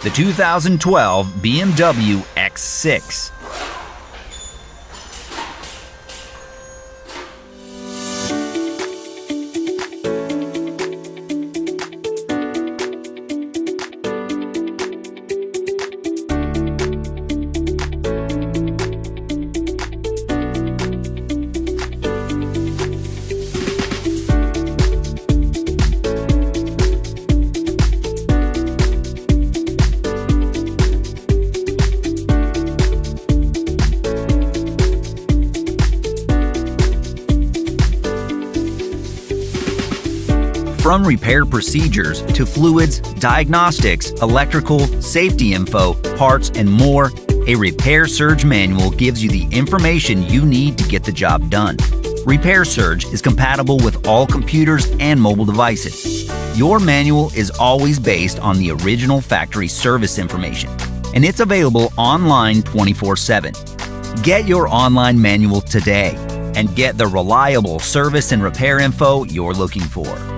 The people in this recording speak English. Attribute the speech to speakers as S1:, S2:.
S1: the 2012 BMW X6. From repair procedures to fluids, diagnostics, electrical, safety info, parts, and more, a Repair Surge manual gives you the information you need to get the job done. Repair Surge is compatible with all computers and mobile devices. Your manual is always based on the original factory service information, and it's available online 24/7. Get your online manual today and get the reliable service and repair info you're looking for.